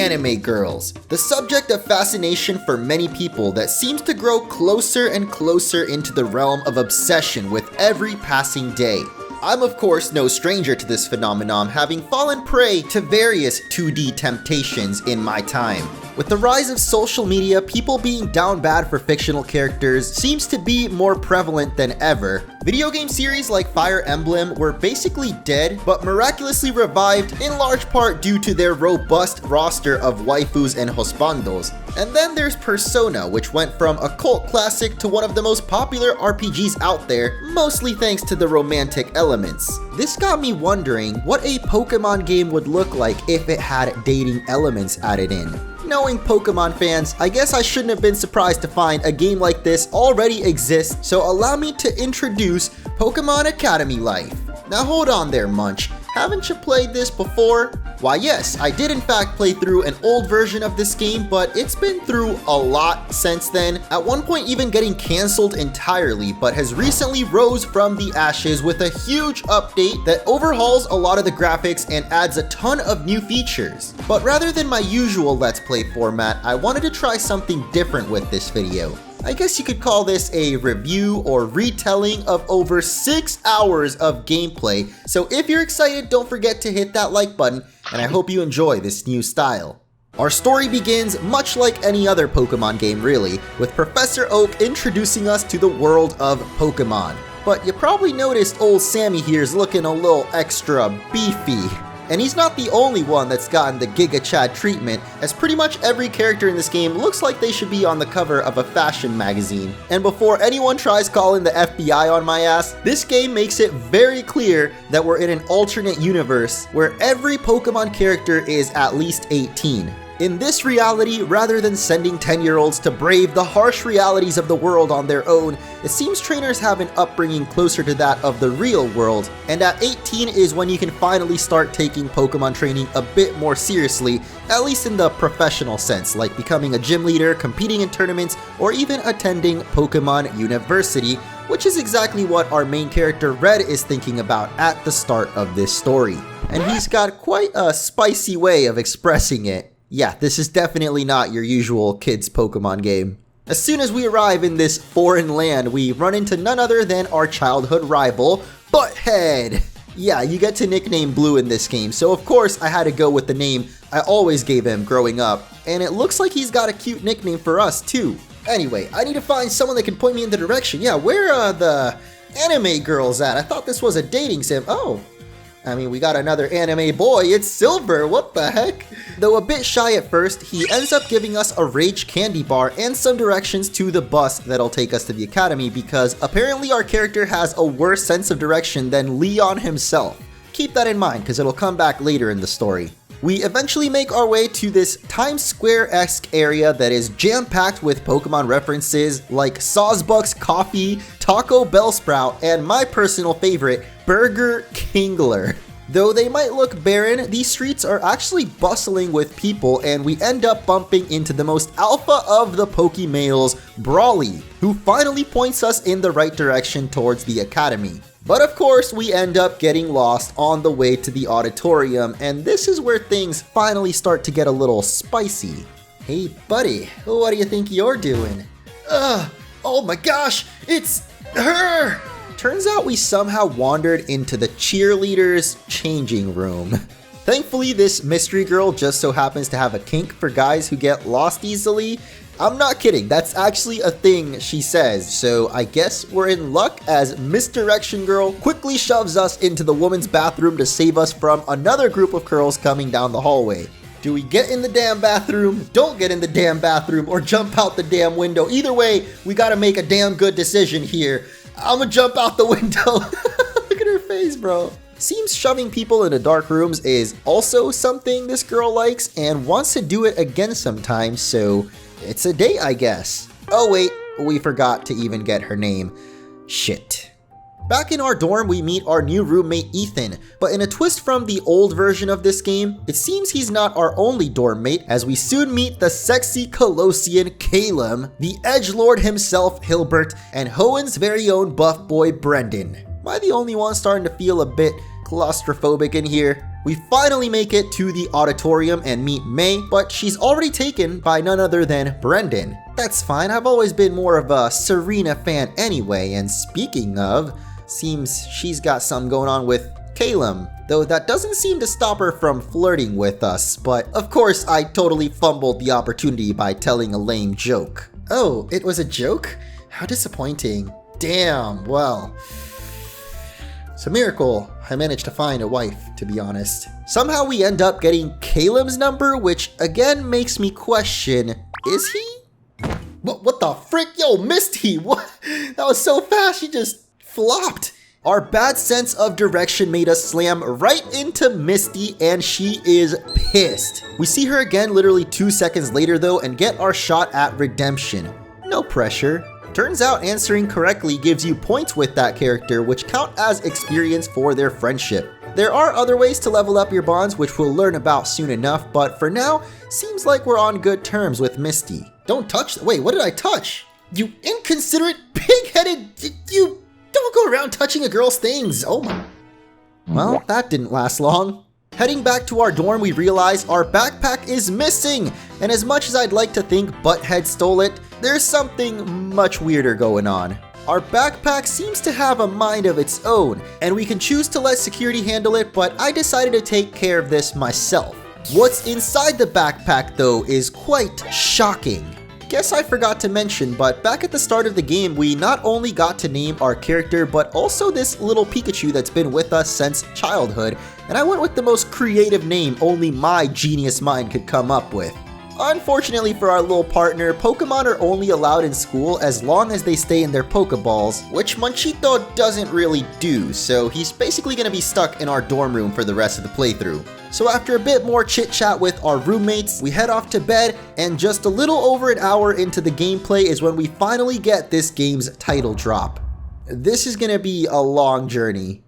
anime girls, the subject of fascination for many people that seems to grow closer and closer into the realm of obsession with every passing day. I'm of course no stranger to this phenomenon, having fallen prey to various 2D temptations in my time. With the rise of social media, people being down bad for fictional characters seems to be more prevalent than ever. Video game series like Fire Emblem were basically dead, but miraculously revived in large part due to their robust roster of waifus and husbandos. And then there's Persona, which went from a cult classic to one of the most popular RPGs out there, mostly thanks to the romantic elements. This got me wondering what a Pokemon game would look like if it had dating elements added in. Knowing Pokemon fans, I guess I shouldn't have been surprised to find a game like this already exists, so allow me to introduce Pokemon Academy Life. Now hold on there, Munch. Haven't you played this before? Why yes, I did in fact play through an old version of this game, but it's been through a lot since then, at one point even getting cancelled entirely, but has recently rose from the ashes with a huge update that overhauls a lot of the graphics and adds a ton of new features. But rather than my usual Let's Play format, I wanted to try something different with this video. I guess you could call this a review or retelling of over 6 hours of gameplay, so if you're excited, don't forget to hit that like button, and I hope you enjoy this new style. Our story begins much like any other Pokemon game really, with Professor Oak introducing us to the world of Pokemon. But you probably noticed old Sammy here is looking a little extra beefy. And he's not the only one that's gotten the Giga Chad treatment, as pretty much every character in this game looks like they should be on the cover of a fashion magazine. And before anyone tries calling the FBI on my ass, this game makes it very clear that we're in an alternate universe where every Pokemon character is at least 18. In this reality, rather than sending 10-year-olds to brave the harsh realities of the world on their own, it seems trainers have an upbringing closer to that of the real world, and at 18 is when you can finally start taking Pokemon training a bit more seriously, at least in the professional sense, like becoming a gym leader, competing in tournaments, or even attending Pokemon University, which is exactly what our main character Red is thinking about at the start of this story. And he's got quite a spicy way of expressing it. Yeah, this is definitely not your usual kids Pokemon game. As soon as we arrive in this foreign land, we run into none other than our childhood rival, Butthead. Yeah, you get to nickname Blue in this game, so of course I had to go with the name I always gave him growing up. And it looks like he's got a cute nickname for us too. Anyway, I need to find someone that can point me in the direction. Yeah, where are the anime girls at? I thought this was a dating sim. Oh. I mean, we got another anime boy, it's Silver, what the heck? Though a bit shy at first, he ends up giving us a Rage candy bar and some directions to the bus that'll take us to the academy because apparently our character has a worse sense of direction than Leon himself. Keep that in mind because it'll come back later in the story. We eventually make our way to this Times Square-esque area that is jam-packed with Pokemon references like Sawsbuck's Coffee, Taco Bell Sprout, and my personal favorite, Burger Kingler. Though they might look barren, these streets are actually bustling with people, and we end up bumping into the most alpha of the Pokemales, Brawly, who finally points us in the right direction towards the academy. But of course, we end up getting lost on the way to the auditorium, and this is where things finally start to get a little spicy. Hey buddy, what do you think you're doing? Oh my gosh, it's her! Turns out we somehow wandered into the cheerleaders' changing room. Thankfully, this mystery girl just so happens to have a kink for guys who get lost easily. I'm not kidding, that's actually a thing she says, so I guess we're in luck as Misdirection Girl quickly shoves us into the woman's bathroom to save us from another group of girls coming down the hallway. Do we get in the damn bathroom, don't get in the damn bathroom, or jump out the damn window? Either way, we gotta make a damn good decision here. I'ma jump out the window. Look at her face, bro. Seems shoving people into dark rooms is also something this girl likes and wants to do it again sometime, so it's a date, I guess. Oh wait, we forgot to even get her name. Shit. Back in our dorm, we meet our new roommate Ethan, but in a twist from the old version of this game, it seems he's not our only dorm mate, as we soon meet the sexy Colossian Calum, the edgelord himself Hilbert, and Hoen's very own buff boy Brendan. Am I the only one starting to feel a bit claustrophobic in here. We finally make it to the auditorium and meet May, but she's already taken by none other than Brendan. That's fine, I've always been more of a Serena fan anyway, and speaking of, seems she's got something going on with Caleb, though that doesn't seem to stop her from flirting with us, but of course I totally fumbled the opportunity by telling a lame joke. Oh, it was a joke? How disappointing. Damn, well. It's a miracle I managed to find a wife, to be honest. Somehow we end up getting Caleb's number, which again makes me question, is he? What the frick? Yo, Misty, what? That was so fast, she just flopped. Our bad sense of direction made us slam right into Misty, and she is pissed. We see her again literally 2 seconds later though and get our shot at redemption. No pressure. Turns out answering correctly gives you points with that character, which count as experience for their friendship. There are other ways to level up your bonds, which we'll learn about soon enough, but for now, seems like we're on good terms with Misty. Don't touch— wait, what did I touch? You inconsiderate, pig-headed— you don't go around touching a girl's things, oh my— Well, that didn't last long. Heading back to our dorm, we realize our backpack is missing, and as much as I'd like to think Butthead stole it, there's something much weirder going on. Our backpack seems to have a mind of its own, and we can choose to let security handle it, but I decided to take care of this myself. What's inside the backpack though is quite shocking. Guess I forgot to mention, but back at the start of the game, we not only got to name our character, but also this little Pikachu that's been with us since childhood, and I went with the most creative name only my genius mind could come up with. Unfortunately for our little partner, Pokemon are only allowed in school as long as they stay in their Pokeballs, which Munchito doesn't really do, so he's basically gonna be stuck in our dorm room for the rest of the playthrough. So after a bit more chit chat with our roommates, we head off to bed, and just a little over an hour into the gameplay is when we finally get this game's title drop. This is gonna be a long journey.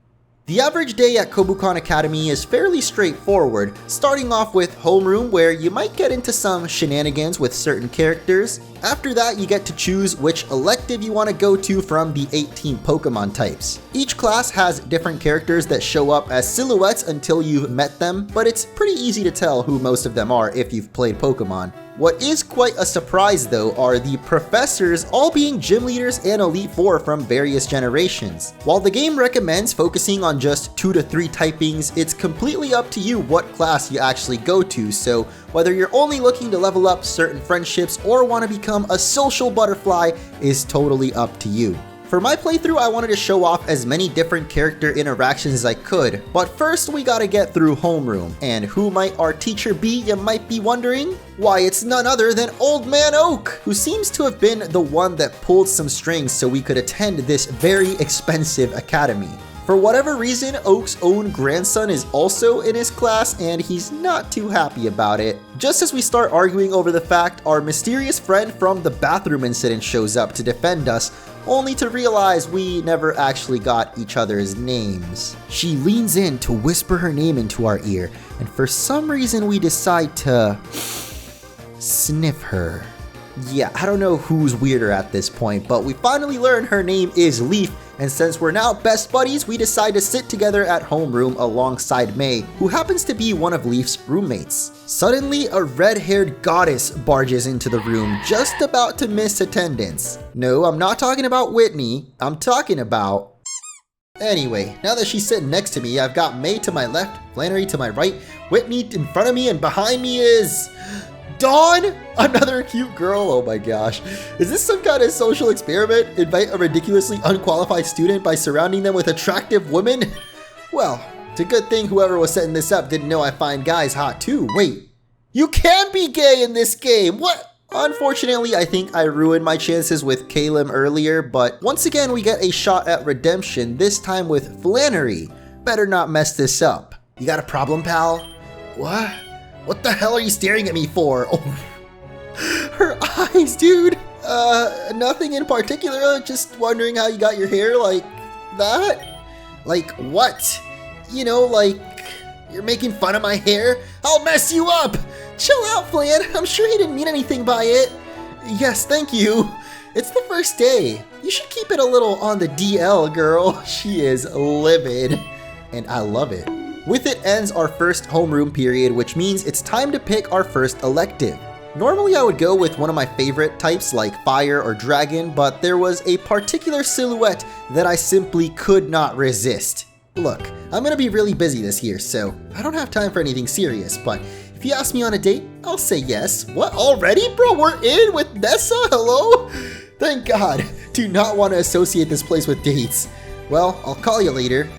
The average day at Kobukan Academy is fairly straightforward, starting off with Homeroom, where you might get into some shenanigans with certain characters. After that, you get to choose which elective you want to go to from the 18 Pokemon types. Each class has different characters that show up as silhouettes until you've met them, but it's pretty easy to tell who most of them are if you've played Pokemon. What is quite a surprise though are the professors all being gym leaders and Elite Four from various generations. While the game recommends focusing on just 2 to 3 typings, it's completely up to you what class you actually go to, so whether you're only looking to level up certain friendships or want to become a social butterfly is totally up to you. For my playthrough, I wanted to show off as many different character interactions as I could, but first we gotta get through Homeroom. And who might our teacher be, you might be wondering? Why, it's none other than Old Man Oak, who seems to have been the one that pulled some strings so we could attend this very expensive academy. For whatever reason, Oak's own grandson is also in his class, and he's not too happy about it. Just as we start arguing over the fact, our mysterious friend from the bathroom incident shows up to defend us, only to realize we never actually got each other's names. She leans in to whisper her name into our ear, and for some reason we decide to sniff her. Yeah, I don't know who's weirder at this point, but we finally learn her name is Leaf, and since we're now best buddies, we decide to sit together at Homeroom alongside May, who happens to be one of Leaf's roommates. Suddenly, a red-haired goddess barges into the room, just about to miss attendance. No, I'm not talking about Whitney, I'm talking about... Anyway, now that she's sitting next to me, I've got May to my left, Flannery to my right, Whitney in front of me, and behind me is... Dawn! Another cute girl, oh my gosh. Is this some kind of social experiment? Invite a ridiculously unqualified student by surrounding them with attractive women? Well, it's a good thing whoever was setting this up didn't know I find guys hot too. Wait, you can be gay in this game, what? Unfortunately, I think I ruined my chances with Caleb earlier, but once again we get a shot at redemption, this time with Flannery. Better not mess this up. You got a problem, pal? What? What the hell are you staring at me for? Oh, her eyes, dude. Nothing in particular, just wondering how you got your hair like that. Like what? You know, like you're making fun of my hair? I'll mess you up. Chill out, Flan. I'm sure he didn't mean anything by it. Yes, thank you. It's the first day. You should keep it a little on the DL, girl. She is livid. and I love it. With it ends our first homeroom period, which means it's time to pick our first elective. Normally I would go with one of my favorite types like fire or dragon, but there was a particular silhouette that I simply could not resist. Look, I'm gonna be really busy this year, so I don't have time for anything serious, but if you ask me on a date, I'll say yes. What, already, bro? We're in with Nessa? Hello? Thank God. Do not want to associate this place with dates. Well, I'll call you later.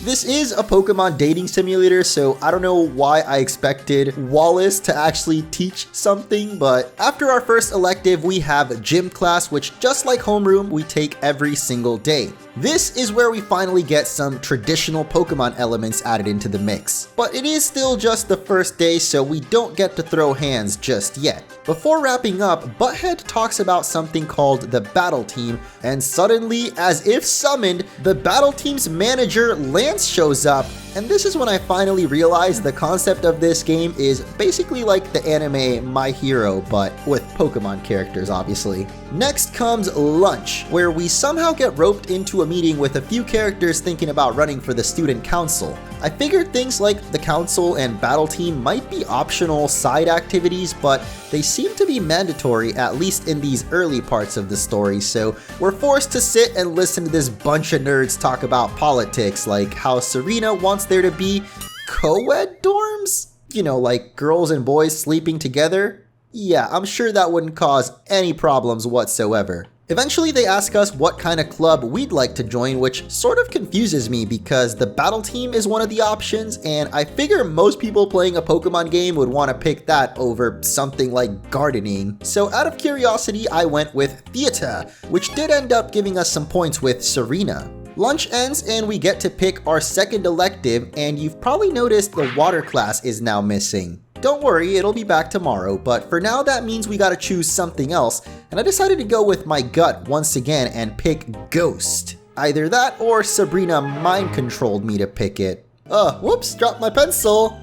This is a Pokemon dating simulator, so I don't know why I expected Wallace to actually teach something, but after our first elective, we have gym class, which just like homeroom, we take every single day. This is where we finally get some traditional Pokemon elements added into the mix. But it is still just the first day, so we don't get to throw hands just yet. Before wrapping up, Butthead talks about something called the Battle Team, and suddenly, as if summoned, the Battle Team's manager, Lance, shows up. And this is when I finally realized the concept of this game is basically like the anime My Hero, but with Pokemon characters, obviously. Next comes lunch, where we somehow get roped into a meeting with a few characters thinking about running for the student council. I figured things like the council and battle team might be optional side activities, but they seem to be mandatory, at least in these early parts of the story, so we're forced to sit and listen to this bunch of nerds talk about politics, like how Serena wants there to be co-ed dorms? You know, like girls and boys sleeping together? Yeah, I'm sure that wouldn't cause any problems whatsoever. Eventually they ask us what kind of club we'd like to join, which sort of confuses me because the battle team is one of the options, and I figure most people playing a Pokemon game would want to pick that over something like gardening. So out of curiosity, I went with theater, which did end up giving us some points with Serena. Lunch ends and we get to pick our second elective, and you've probably noticed the water class is now missing. Don't worry, it'll be back tomorrow, but for now that means we gotta choose something else, and I decided to go with my gut once again and pick Ghost. Either that or Sabrina mind controlled me to pick it. Whoops, dropped my pencil.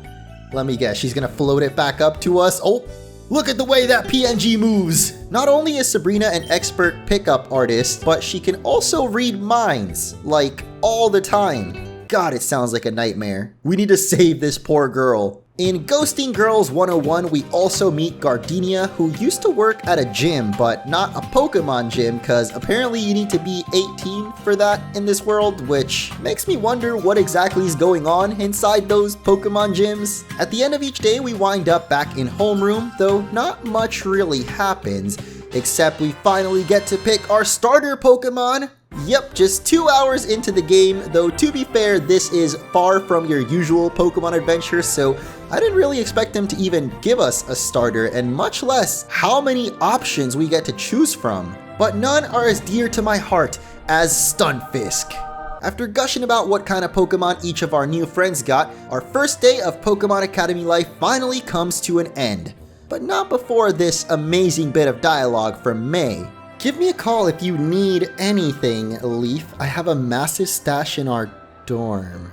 Let me guess, she's gonna float it back up to us. Oh, look at the way that PNG moves! Not only is Sabrina an expert pickup artist, but she can also read minds, like all the time. God, it sounds like a nightmare. We need to save this poor girl. In Ghosting Girls 101, we also meet Gardenia, who used to work at a gym, but not a Pokemon gym, cause apparently you need to be 18 for that in this world, which makes me wonder what exactly is going on inside those Pokemon gyms. At the end of each day, we wind up back in homeroom, though not much really happens, except we finally get to pick our starter Pokemon. Yep, just 2 hours into the game, though to be fair, this is far from your usual Pokemon adventure, so I didn't really expect them to even give us a starter, and much less how many options we get to choose from. But none are as dear to my heart as Stunfisk. After gushing about what kind of Pokemon each of our new friends got, our first day of Pokemon Academy life finally comes to an end. But not before this amazing bit of dialogue from May. Give me a call if you need anything, Leaf. I have a massive stash in our dorm.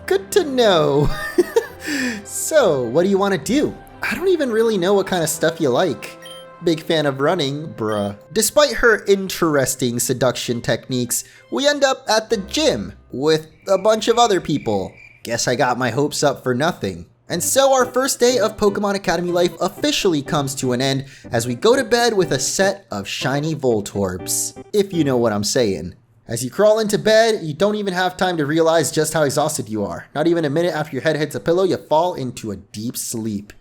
Good to know. So, what do you want to do? I don't even really know what kind of stuff you like. Big fan of running, bruh. Despite her interesting seduction techniques, we end up at the gym with a bunch of other people. Guess I got my hopes up for nothing. And so our first day of Pokemon Academy life officially comes to an end as we go to bed with a set of shiny Voltorbs, if you know what I'm saying. As you crawl into bed, you don't even have time to realize just how exhausted you are. Not even a minute after your head hits a pillow, you fall into a deep sleep.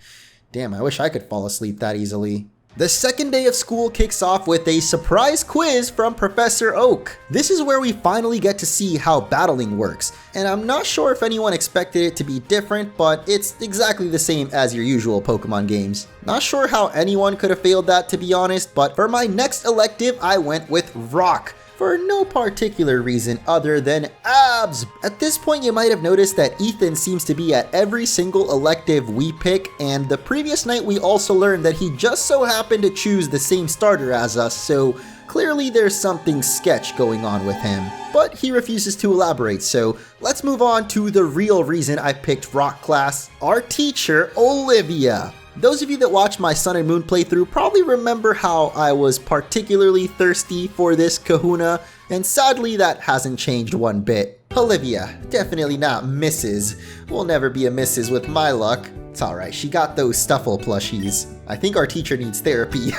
Damn, I wish I could fall asleep that easily. The second day of school kicks off with a surprise quiz from Professor Oak. This is where we finally get to see how battling works, and I'm not sure if anyone expected it to be different, but it's exactly the same as your usual Pokemon games. Not sure how anyone could have failed that, to be honest, but for my next elective, I went with Rock, for no particular reason other than abs. At this point, you might have noticed that Ethan seems to be at every single elective we pick, and the previous night we also learned that he just so happened to choose the same starter as us, so clearly there's something sketch going on with him. But he refuses to elaborate, so let's move on to the real reason I picked Rock class, our teacher, Olivia. Those of you that watched my Sun and Moon playthrough probably remember how I was particularly thirsty for this kahuna, and sadly that hasn't changed one bit. Olivia, definitely not Mrs. Will never be a Mrs. with my luck. It's alright, she got those Stuffle plushies. I think our teacher needs therapy.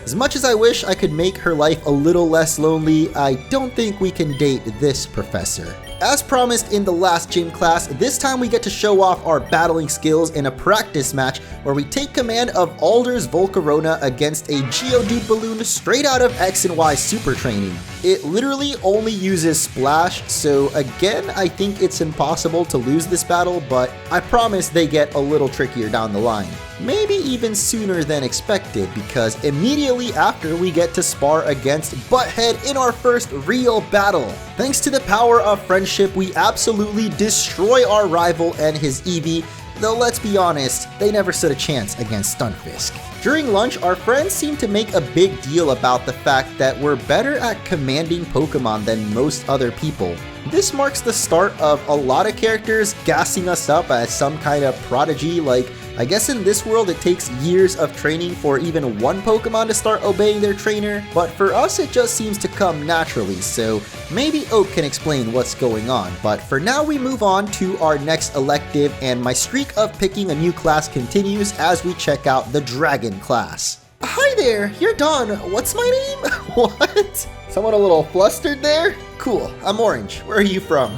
As much as I wish I could make her life a little less lonely, I don't think we can date this professor. As promised in the last gym class, this time we get to show off our battling skills in a practice match where we take command of Alder's Volcarona against a Geodude balloon straight out of X and Y Super Training. It literally only uses Splash, so again, I think it's impossible to lose this battle, but I promise they get a little trickier down the line. Maybe even sooner than expected, because immediately after we get to spar against Butthead in our first real battle. Thanks to the power of friendship, we absolutely destroy our rival and his Eevee, though let's be honest, they never stood a chance against Stunfisk. During lunch, our friends seem to make a big deal about the fact that we're better at commanding Pokemon than most other people. This marks the start of a lot of characters gassing us up as some kind of prodigy. Like, I guess in this world it takes years of training for even one Pokemon to start obeying their trainer, but for us it just seems to come naturally, so maybe Oak can explain what's going on. But for now we move on to our next elective, and my streak of picking a new class continues as we check out the Dragon class. Hi there, you're Dawn. What's my name? What? Someone a little flustered there? Cool, I'm Orange. Where are you from?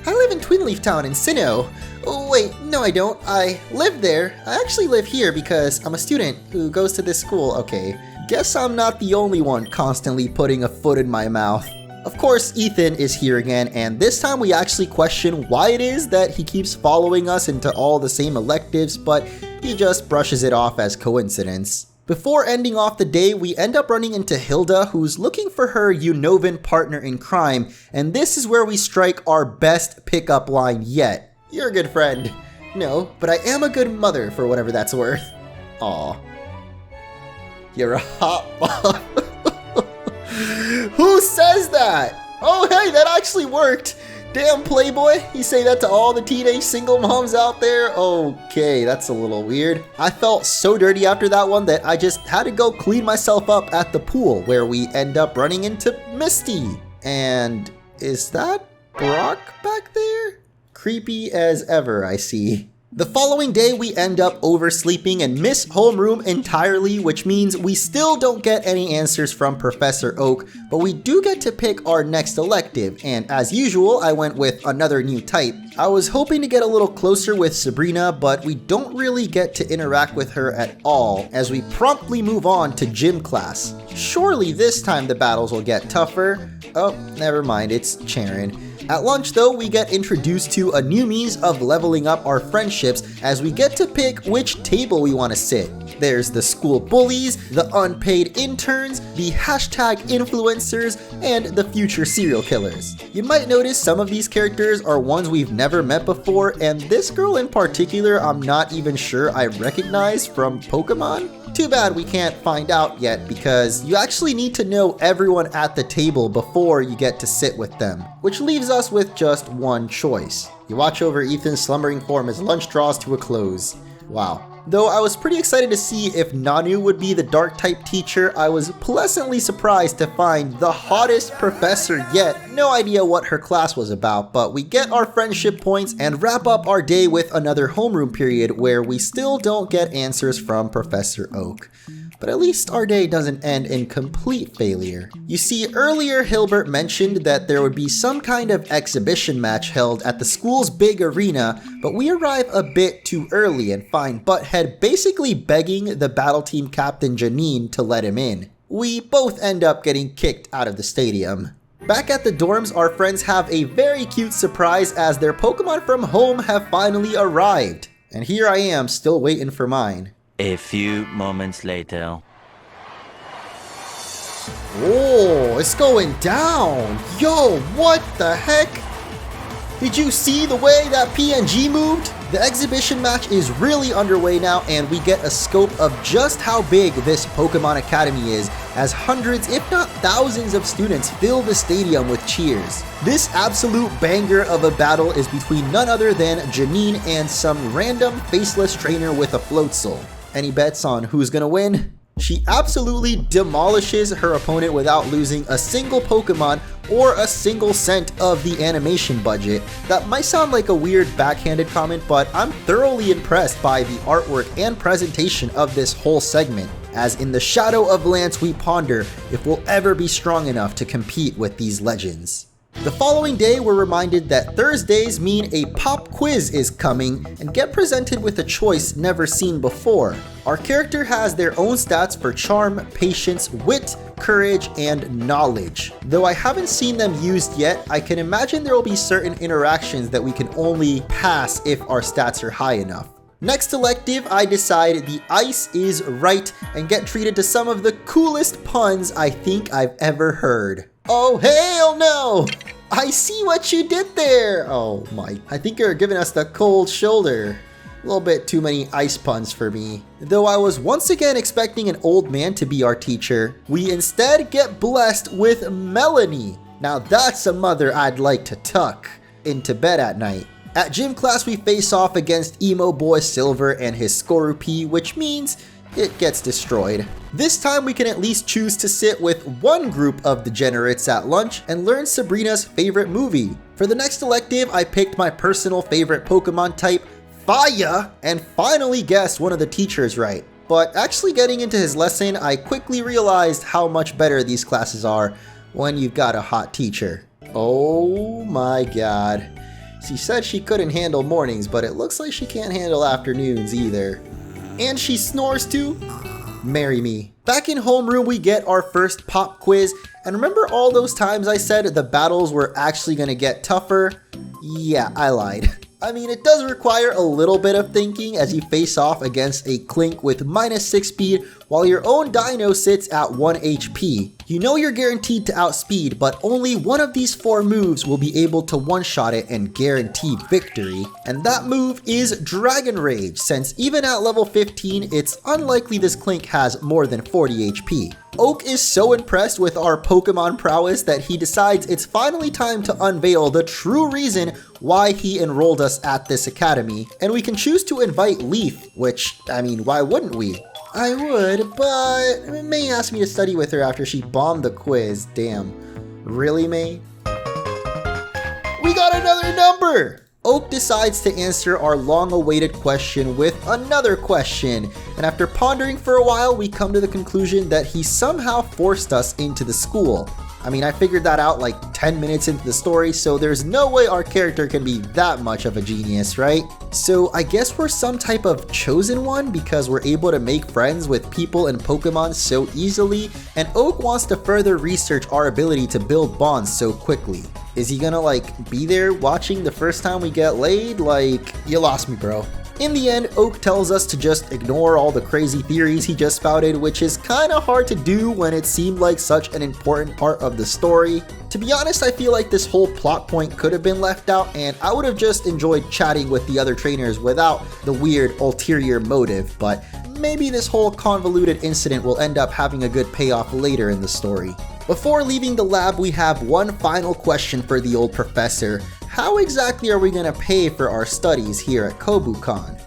I live in Twinleaf Town in Sinnoh. Oh wait, no I don't. I live there. I actually live here because I'm a student who goes to this school. Okay, guess I'm not the only one constantly putting a foot in my mouth. Of course, Ethan is here again, and this time we actually question why it is that he keeps following us into all the same electives, but he just brushes it off as coincidence. Before ending off the day, we end up running into Hilda, who's looking for her Unnovan partner in crime, and this is where we strike our best pickup line yet. You're a good friend. No, but I am a good mother for whatever that's worth. Aw. You're a hot mom. Who says that? Oh hey, that actually worked. Damn Playboy, you say that to all the teenage single moms out there? Okay, that's a little weird. I felt so dirty after that one that I just had to go clean myself up at the pool, where we end up running into Misty. And is that Brock back there? Creepy as ever, I see. The following day, we end up oversleeping and miss homeroom entirely, which means we still don't get any answers from Professor Oak, but we do get to pick our next elective, and as usual, I went with another new type. I was hoping to get a little closer with Sabrina, but we don't really get to interact with her at all, as we promptly move on to gym class. Surely this time the battles will get tougher. Oh, never mind, it's Charon. At lunch though, we get introduced to a new means of leveling up our friendships as we get to pick which table we want to sit. There's the school bullies, the unpaid interns, the hashtag influencers, and the future serial killers. You might notice some of these characters are ones we've never met before, and this girl in particular I'm not even sure I recognize from Pokemon. Too bad we can't find out yet, because you actually need to know everyone at the table before you get to sit with them, which leaves us with just one choice. You watch over Ethan's slumbering form as lunch draws to a close. Wow. Though I was pretty excited to see if Nanu would be the dark type teacher, I was pleasantly surprised to find the hottest professor yet. No idea what her class was about, but we get our friendship points and wrap up our day with another homeroom period where we still don't get answers from Professor Oak. But at least our day doesn't end in complete failure. You see, earlier Hilbert mentioned that there would be some kind of exhibition match held at the school's big arena, but we arrive a bit too early and find Butthead basically begging the battle team captain Janine to let him in. We both end up getting kicked out of the stadium. Back at the dorms, our friends have a very cute surprise as their Pokemon from home have finally arrived. And here I am, still waiting for mine. A few moments later. Oh, it's going down! Yo, what the heck? Did you see the way that PNG moved? The exhibition match is really underway now, and we get a scope of just how big this Pokemon Academy is, as hundreds if not thousands of students fill the stadium with cheers. This absolute banger of a battle is between none other than Janine and some random faceless trainer with a Floatzel. Any bets on who's gonna win? She absolutely demolishes her opponent without losing a single Pokemon or a single cent of the animation budget. That might sound like a weird backhanded comment, but I'm thoroughly impressed by the artwork and presentation of this whole segment. As in the shadow of Lance we ponder if we'll ever be strong enough to compete with these legends. The following day, we're reminded that Thursdays mean a pop quiz is coming and get presented with a choice never seen before. Our character has their own stats for charm, patience, wit, courage, and knowledge. Though I haven't seen them used yet, I can imagine there will be certain interactions that we can only pass if our stats are high enough. Next elective, I decide the ice is right and get treated to some of the coolest puns I think I've ever heard. Oh, hell no! I see what you did there! Oh my, I think you're giving us the cold shoulder. A little bit too many ice puns for me. Though I was once again expecting an old man to be our teacher, we instead get blessed with Melanie. Now that's a mother I'd like to tuck into bed at night. At gym class, we face off against Emo Boy Silver and his Skorupi, which means it gets destroyed. This time we can at least choose to sit with one group of degenerates at lunch and learn Sabrina's favorite movie. For the next elective, I picked my personal favorite Pokemon type, Fire, and finally guessed one of the teachers right. But actually getting into his lesson, I quickly realized how much better these classes are when you've got a hot teacher. Oh my god. She said she couldn't handle mornings, but it looks like she can't handle afternoons either. And she snores too? Marry me. Back in Homeroom, we get our first pop quiz. And remember all those times I said the battles were actually gonna get tougher? Yeah, I lied. I mean, it does require a little bit of thinking as you face off against a Clink with -6 speed while your own Dino sits at 1 HP. You know you're guaranteed to outspeed, but only one of these 4 moves will be able to one-shot it and guarantee victory. And that move is Dragon Rage, since even at level 15, it's unlikely this Clink has more than 40 HP. Oak is so impressed with our Pokemon prowess that he decides it's finally time to unveil the true reason why he enrolled us at this academy, and we can choose to invite Leaf, which, I mean, why wouldn't we? I would, but May asked me to study with her after she bombed the quiz. Damn. Really, May? We got another number! Oak decides to answer our long-awaited question with another question, and after pondering for a while, we come to the conclusion that he somehow forced us into the school. I mean, I figured that out like 10 minutes into the story, so there's no way our character can be that much of a genius, right? So I guess we're some type of chosen one because we're able to make friends with people and Pokemon so easily, and Oak wants to further research our ability to build bonds so quickly. Is he gonna like be there watching the first time we get laid? Like, you lost me, bro. In the end, Oak tells us to just ignore all the crazy theories he just spouted, which is kinda hard to do when it seemed like such an important part of the story. To be honest, I feel like this whole plot point could have been left out, and I would have just enjoyed chatting with the other trainers without the weird ulterior motive, but maybe this whole convoluted incident will end up having a good payoff later in the story. Before leaving the lab, we have one final question for the old professor. How exactly are we gonna pay for our studies here at Kobukan?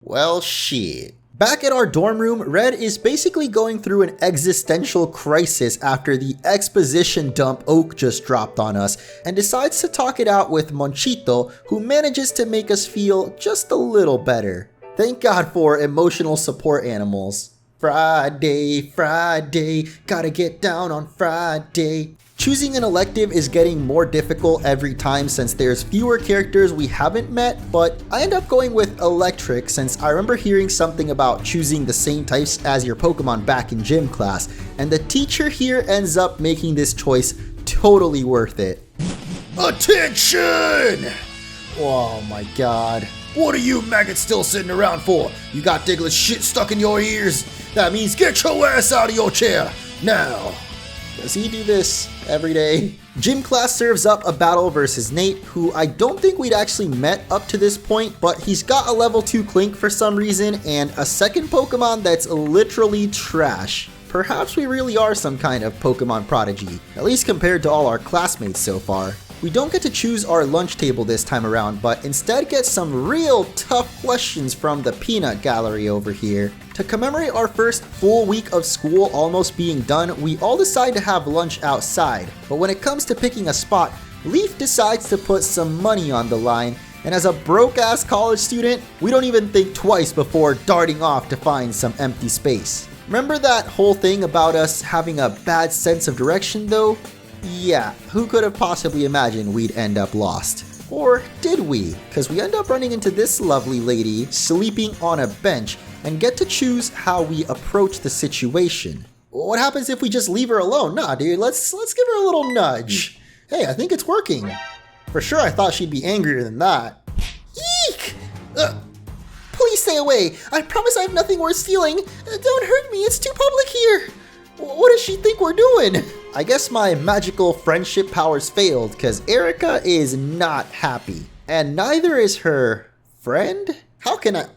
Well, shit. Back at our dorm room, Red is basically going through an existential crisis after the exposition dump Oak just dropped on us, and decides to talk it out with Monchito, who manages to make us feel just a little better. Thank God for emotional support animals. Friday, Friday, gotta get down on Friday. Choosing an elective is getting more difficult every time since there's fewer characters we haven't met, but I end up going with Electric since I remember hearing something about choosing the same types as your Pokemon back in gym class, and the teacher here ends up making this choice totally worth it. Attention! Oh my god. What are you maggots still sitting around for? You got Diglett shit stuck in your ears? That means get your ass out of your chair, now! Does he do this every day? Gym class serves up a battle versus Nate, who I don't think we'd actually met up to this point, but he's got a level 2 Clink for some reason and a second Pokemon that's literally trash. Perhaps we really are some kind of Pokemon prodigy, at least compared to all our classmates so far. We don't get to choose our lunch table this time around, but instead get some real tough questions from the peanut gallery over here. To commemorate our first full week of school almost being done, we all decide to have lunch outside. But when it comes to picking a spot, Leaf decides to put some money on the line, and as a broke-ass college student, we don't even think twice before darting off to find some empty space. Remember that whole thing about us having a bad sense of direction though? Yeah, who could have possibly imagined we'd end up lost? Or did we? Because we end up running into this lovely lady sleeping on a bench and get to choose how we approach the situation. What happens if we just leave her alone? Nah, dude, let's give her a little nudge. Hey, I think it's working. For sure, I thought she'd be angrier than that. Eek! Please stay away. I promise I have nothing worth stealing. Don't hurt me, it's too public here. What does she think we're doing? I guess my magical friendship powers failed because Erica is not happy. And neither is her friend? How can I?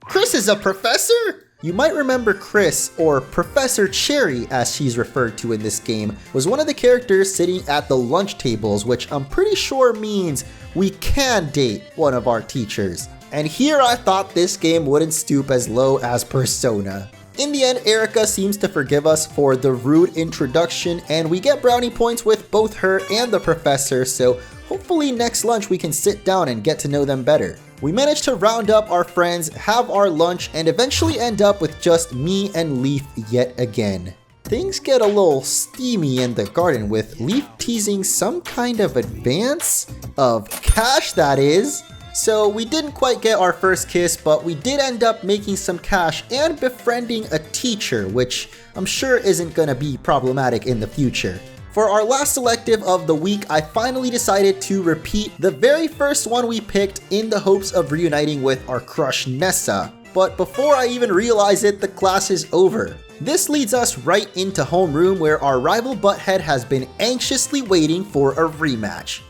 Chris is a professor? You might remember Chris, or Professor Cherry as she's referred to in this game, was one of the characters sitting at the lunch tables, which I'm pretty sure means we can date one of our teachers. And here I thought this game wouldn't stoop as low as Persona. In the end, Erica seems to forgive us for the rude introduction, and we get brownie points with both her and the professor, so hopefully next lunch we can sit down and get to know them better. We manage to round up our friends, have our lunch, and eventually end up with just me and Leaf yet again. Things get a little steamy in the garden with Leaf teasing some kind of advance of cash, that is. So we didn't quite get our first kiss, but we did end up making some cash and befriending a teacher, which I'm sure isn't gonna be problematic in the future. For our last elective of the week, I finally decided to repeat the very first one we picked in the hopes of reuniting with our crush Nessa. But before I even realize it, the class is over. This leads us right into Homeroom, where our rival Butthead has been anxiously waiting for a rematch.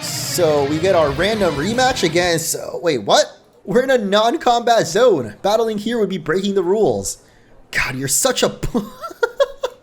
So we get our random rematch against, wait, what? We're in a non-combat zone. Battling here would be breaking the rules. God, you're such a...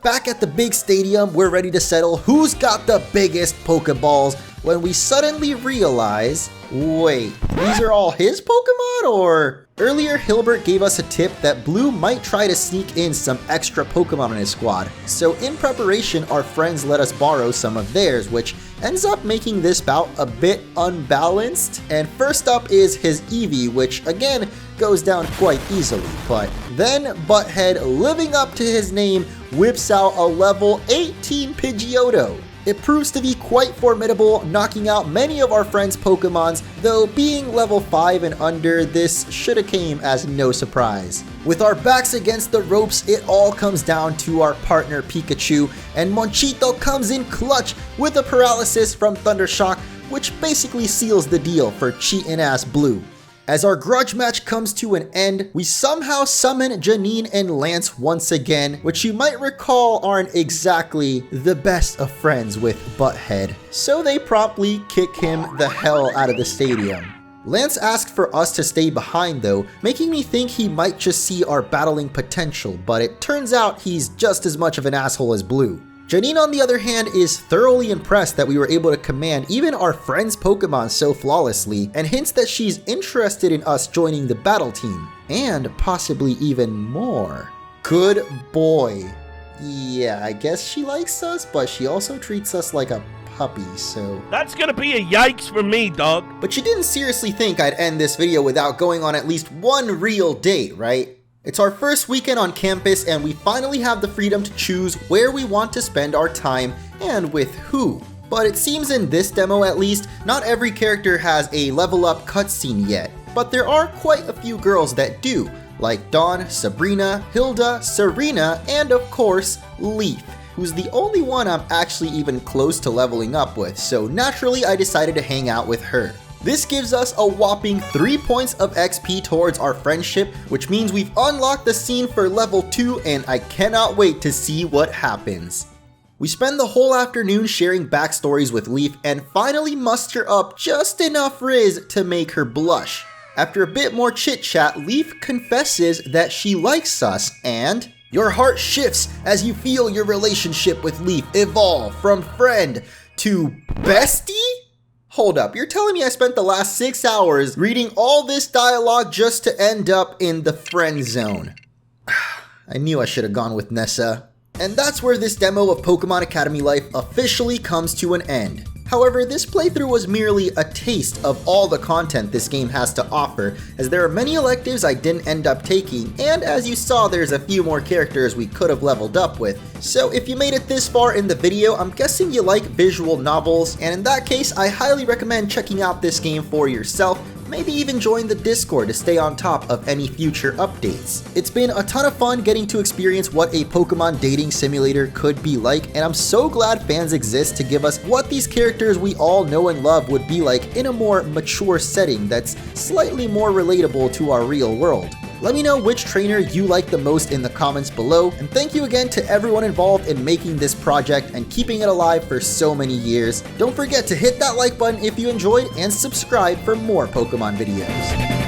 Back at the big stadium, we're ready to settle who's got the biggest Pokeballs when we suddenly realize, wait, these are all his Pokemon or? Earlier, Hilbert gave us a tip that Blue might try to sneak in some extra Pokemon in his squad. So in preparation, our friends let us borrow some of theirs, which ends up making this bout a bit unbalanced. And first up is his Eevee, which again goes down quite easily. But then Butthead, living up to his name, whips out a level 18 Pidgeotto. It proves to be quite formidable, knocking out many of our friends' Pokemons, though being level 5 and under, this shoulda came as no surprise. With our backs against the ropes, it all comes down to our partner Pikachu, and Monchito comes in clutch with a paralysis from Thundershock, which basically seals the deal for cheatin' ass Blue. As our grudge match comes to an end, we somehow summon Janine and Lance once again, which you might recall aren't exactly the best of friends with Butthead. So they promptly kick him the hell out of the stadium. Lance asked for us to stay behind though, making me think he might just see our battling potential, but it turns out he's just as much of an asshole as Blue. Janine, on the other hand, is thoroughly impressed that we were able to command even our friend's Pokemon so flawlessly, and hints that she's interested in us joining the battle team, and possibly even more. Good boy. Yeah, I guess she likes us, but she also treats us like a puppy, so... That's gonna be a yikes for me, dog. But you didn't seriously think I'd end this video without going on at least one real date, right? It's our first weekend on campus and we finally have the freedom to choose where we want to spend our time and with who. But it seems in this demo at least, not every character has a level up cutscene yet. But there are quite a few girls that do, like Dawn, Sabrina, Hilda, Serena, and of course, Leaf, who's the only one I'm actually even close to leveling up with, so naturally I decided to hang out with her. This gives us a whopping 3 points of XP towards our friendship, which means we've unlocked the scene for level 2 and I cannot wait to see what happens. We spend the whole afternoon sharing backstories with Leaf and finally muster up just enough Riz to make her blush. After a bit more chit chat, Leaf confesses that she likes us and your heart shifts as you feel your relationship with Leaf evolve from friend to bestie? Hold up, you're telling me I spent the last 6 hours reading all this dialogue just to end up in the friend zone? I knew I should have gone with Nessa. And that's where this demo of Pokemon Academy Life officially comes to an end. However, this playthrough was merely a taste of all the content this game has to offer, as there are many electives I didn't end up taking, and as you saw, there's a few more characters we could have leveled up with. So if you made it this far in the video, I'm guessing you like visual novels, and in that case, I highly recommend checking out this game for yourself. Maybe even join the Discord to stay on top of any future updates. It's been a ton of fun getting to experience what a Pokemon dating simulator could be like, and I'm so glad fans exist to give us what these characters we all know and love would be like in a more mature setting that's slightly more relatable to our real world. Let me know which trainer you like the most in the comments below, and thank you again to everyone involved in making this project and keeping it alive for so many years. Don't forget to hit that like button if you enjoyed and subscribe for more Pokemon videos.